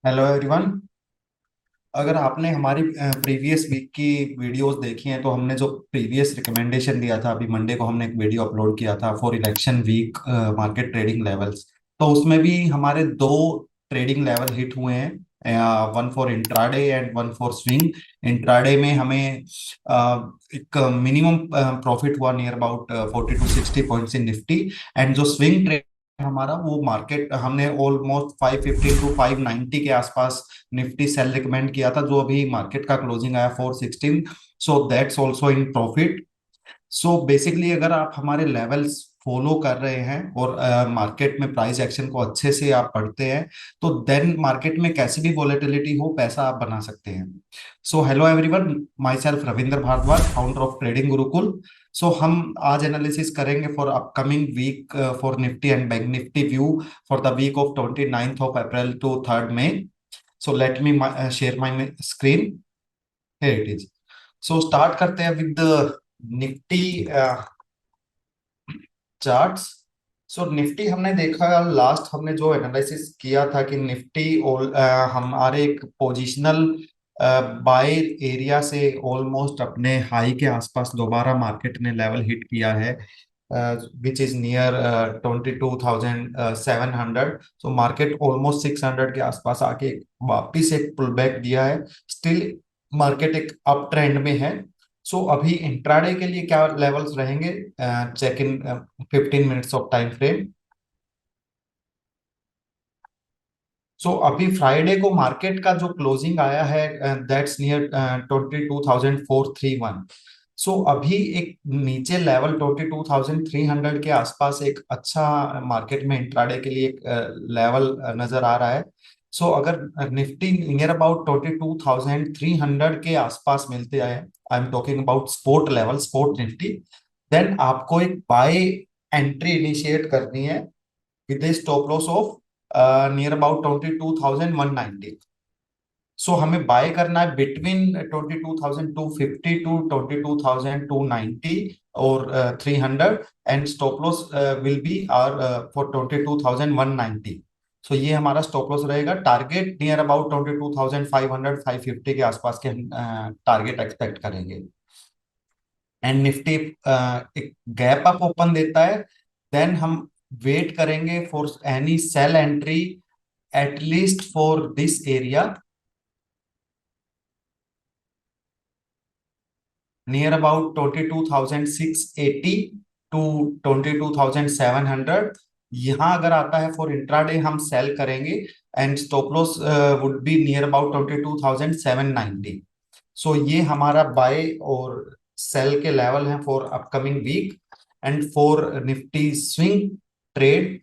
Hello everyone. अगर आपने हमारी प्रीवियस वीक की वीडियोस देखी हैं तो हमने जो प्रीवियस रिकमेंडेशन दिया था, अभी मंडे को हमने एक वीडियो अपलोड किया था for election week market trading levels. तो उसमें भी हमारे दो ट्रेडिंग लेवल हिट हुए हैं, one for intraday and one for swing. Intraday में हमें एक मिनिमम प्रॉफिट हुआ near about 40 to 60 points in Nifty. And जो स्विंग ट्रेड हमारा, वो मार्केट हमने ऑलमोस्ट 515 to 590 के आसपास निफ्टी सेल रिकमेंड किया था, जो अभी मार्केट का क्लोजिंग आया 416। So that's also in profit. So basically अगर आप हमारे लेवल्स फॉलो कर रहे हैं और मार्केट में प्राइस एक्शन को अच्छे से आप पढ़ते हैं, तो देन मार्केट में कैसी भी वॉलेटिलिटी हो, पैसा आप बना सकते हैं। So hello everyone, myself Ravindra Bhardwaj, founder of trading Gurukul. So हम आज एनालिसिस करेंगे for upcoming week for Nifty and bank Nifty view for the week of 29th of April to 3rd May। So let me share my screen. Here it is. So start करते हैं with the Nifty charts. So Nifty हमने देखा, last हमने जो analysis किया था कि Nifty और हमारे एक पोजिशनल बाय एरिया से ऑलमोस्ट अपने हाई के आसपास दोबारा मार्केट ने लेवल हिट किया है, विच is near 22,700। So market almost 600 के आसपास आके वापिस एक पुल बैक दिया है। स्टिल मार्केट एक अप ट्रेंड में है। सो अभी इंट्राडे के लिए क्या लेवल्स रहेंगे, check in 15 minutes of time frame. So अभी फ्राइडे को मार्केट का जो क्लोजिंग आया है, दैट्स नियर 22,431। सो अभी एक नीचे लेवल 22,300 के आसपास एक अच्छा मार्केट में इंट्राडे के लिए एक लेवल नजर आ रहा है। सो अगर निफ्टी नियर अबाउट 22,300 के आसपास मिलते आए, I am talking about sport level, sport Nifty, then आपको एक बाय एंट्री इनिशिएट करनी है with stop loss of near about 22,190। So हमें बाय करना है बिटवीन 22,250 टू 22,290 और 300। And stop loss will be are for 22,190। So ये हमारा स्टॉप लॉस रहेगा। टारगेट नियर अबाउट 22,500 550 के आसपास के टारगेट एक्सपेक्ट करेंगे। एंड निफ्टी एक गैप अप ओपन देता है, देन हम वेट करेंगे for any sell entry at least for this area near about 22,680 to 22,700। यहाँ अगर आता है फॉर इंट्राडे हम सेल करेंगे and stop loss would be near about 22,790। So ये हमारा बाय और सेल के लेवल हैं for upcoming week. And for Nifty swing trade,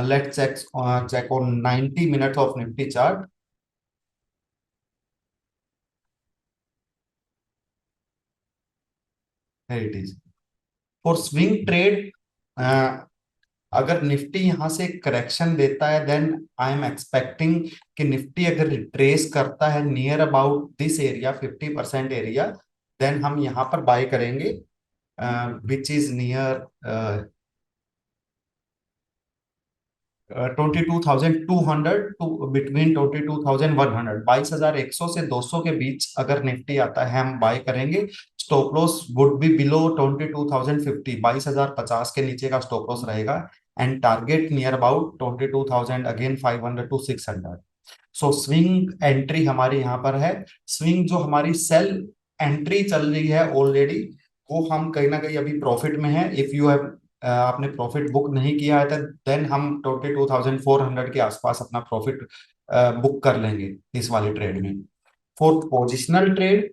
let's check on 90 minute of Nifty chart. It is for swing trade. अगर Nifty यहां से correction देता है, देन आई एम एक्सपेक्टिंग कि निफ्टी अगर रिट्रेस करता है near about this area 50% area, then हम यहाँ पर बाय करेंगे, which is near 22,200 to between 22,100। 22,100 से 200 के बीच अगर निफ्टी आता है हम बाय करेंगे। Stop loss would be below 22,050, 22,050 के नीचे का स्टॉप लॉस रहेगा। And target near about 22,000, again 500 to 600। So swing entry हमारी यहाँ पर है। स्विंग जो हमारी सेल एंट्री चल रही है ऑलरेडी, वो हम कहीं ना कहीं अभी प्रॉफिट में है। इफ यू हैव आपने प्रॉफिट बुक नहीं किया है, तो देन हम 22,400 के आसपास अपना प्रॉफिट बुक कर लेंगे इस वाले ट्रेड में। For positional trade,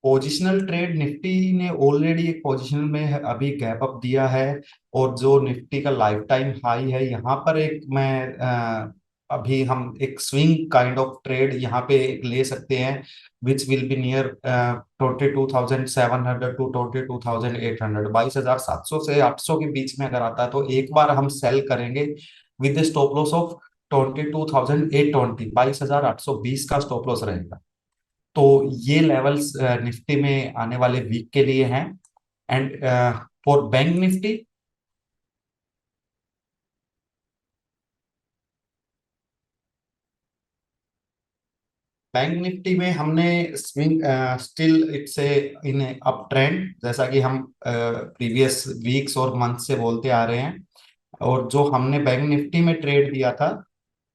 positional trade Nifty ने ऑलरेडी एक पोजीशन में अभी गैप अप दिया है। और जो निफ्टी का लाइफ टाइम हाई है, यहाँ पर एक मैं अभी हम एक स्विंग काइंड ऑफ ट्रेड यहाँ पे एक ले सकते हैं, which will be near 22,700 to 22,800। 22,700 से 800 के बीच में अगर आता है, तो एक बार हम सेल करेंगे विद स्टॉप लॉस ऑफ 22,820। 22,820 का स्टॉप लॉस रहेगा। तो ये लेवल्स निफ्टी में आने वाले वीक के लिए हैं। And for bank Nifty, bank Nifty में हमने swing still it's a in up trend, जैसा कि हम प्रीवियस वीक्स और मंथ से बोलते आ रहे हैं। और जो हमने बैंक निफ्टी में ट्रेड दिया था,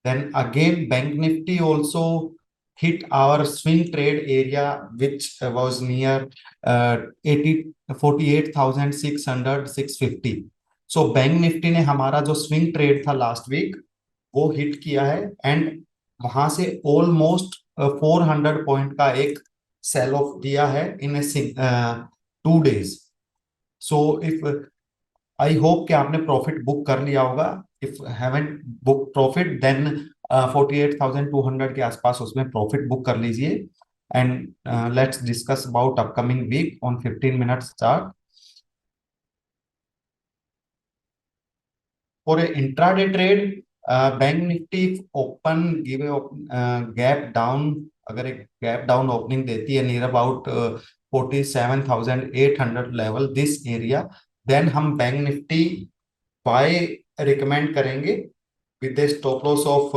then again bank nifty also hit our swing trade area, which was near 80 48,600 650। So bank Nifty ने हमारा जो स्विंग ट्रेड था लास्ट वीक वो हिट किया है, एंड वहां से ऑलमोस्ट 400 पॉइंट का एक सेल ऑफ दिया है in a 2 days. So if I hope कि आपने प्रॉफिट बुक कर लिया होगा। If haven't book profit, then 48,200 के आसपास उसमें प्रॉफिट बुक कर लीजिए। And let's discuss about upcoming week on 15 minutes chart. For a intraday trade, bank Nifty open give gap down, अगर एक गैप डाउन ओपनिंग देती है near about 47,800 level this area, then हम बैंक निफ्टी बाय रिकमेंड करेंगे with a stop loss of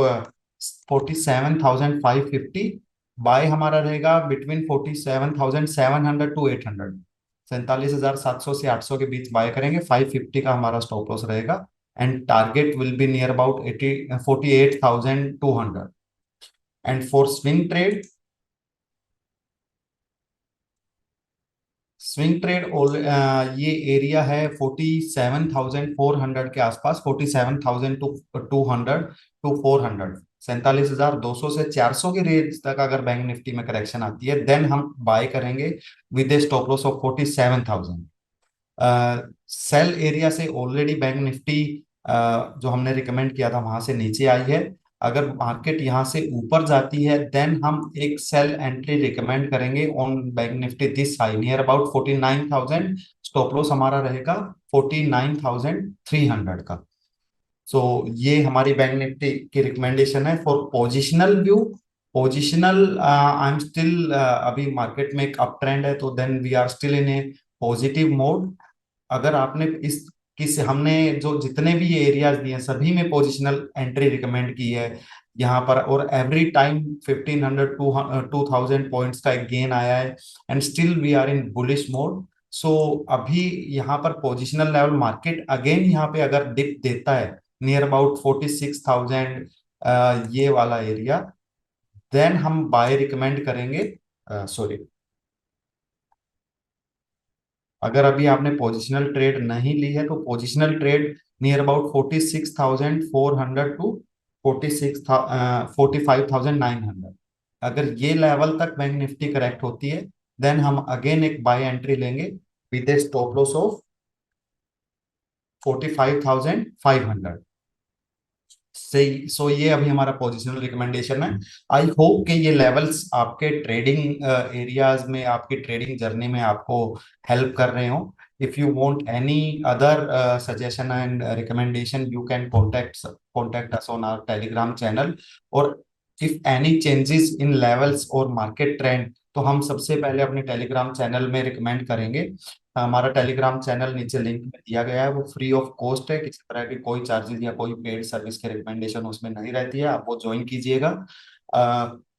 47,550। Buy हमारा रहेगा between 47,700 to 800, 47,700 से 800 के बीच बाय करेंगे। 550 का हमारा स्टॉप लॉस रहेगा, and target will be near about 48,200। And for swing trade, swing trade ये एरिया है 47,400 के आसपास, 47,000 टू 200 टू 400, 47,200 से 400 के रेंज तक अगर बैंक निफ्टी में करेक्शन आती है, देन हम बाय करेंगे with a stop loss of 47,000। Sell area से ऑलरेडी बैंक निफ्टी जो हमने रिकमेंड किया था वहां से नीचे आई है। अगर मार्केट यहाँ से ऊपर जाती है, देन हम एक सेल एंट्री रिकमेंड करेंगे on bank Nifty this high near about 49,000। Stop loss हमारा रहेगा 49,300 का। सो ये हमारी बैंक निफ्टी की रिकमेंडेशन है। For positional view, positional I am still, अभी मार्केट में एक अप ट्रेंड है, तो then we are still in a positive mode. अगर आपने इस किस हमने जो जितने भी ये एरियाज दिए हैं सभी में पोजिशनल एंट्री रिकमेंड की है यहाँ पर, और एवरी टाइम 1500 टू 2000 पॉइंट्स का एक गेन आया है, and still we are in bullish mode. So अभी यहाँ पर पोजिशनल लेवल मार्केट अगेन यहाँ पे अगर डिप देता है नियर अबाउट 46,000, ये वाला एरिया, देन हम बाय रिकमेंड करेंगे। सॉरी, अगर अभी आपने पोजिशनल ट्रेड नहीं ली है तो positional trade near about 46,400 to 45,900, अगर ये लेवल तक बैंक निफ्टी करेक्ट होती है, देन हम अगेन एक बाय एंट्री लेंगे with a stop loss of 45,500 से। सो ये अभी हमारा पोजिशनल रिकमेंडेशन है। आई होप कि ये लेवल्स आपके ट्रेडिंग एरियाज में, आपकी ट्रेडिंग जर्नी में आपको हेल्प कर रहे हो। If you want any other suggestion and recommendation, you can contact us on our Telegram channel. और if any changes in levels और मार्केट ट्रेंड, तो हम सबसे पहले अपने टेलीग्राम चैनल में रिकमेंड करेंगे। हमारा टेलीग्राम चैनल नीचे लिंक में दिया गया है, वो फ्री ऑफ कॉस्ट है, किसी तरह की कोई चार्जेस या कोई पेड सर्विस की रिकमेंडेशन उसमें नहीं रहती है, आप वो ज्वाइन कीजिएगा।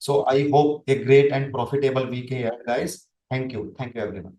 So I hope a great and profitable week है गाइस। Thank you everyone.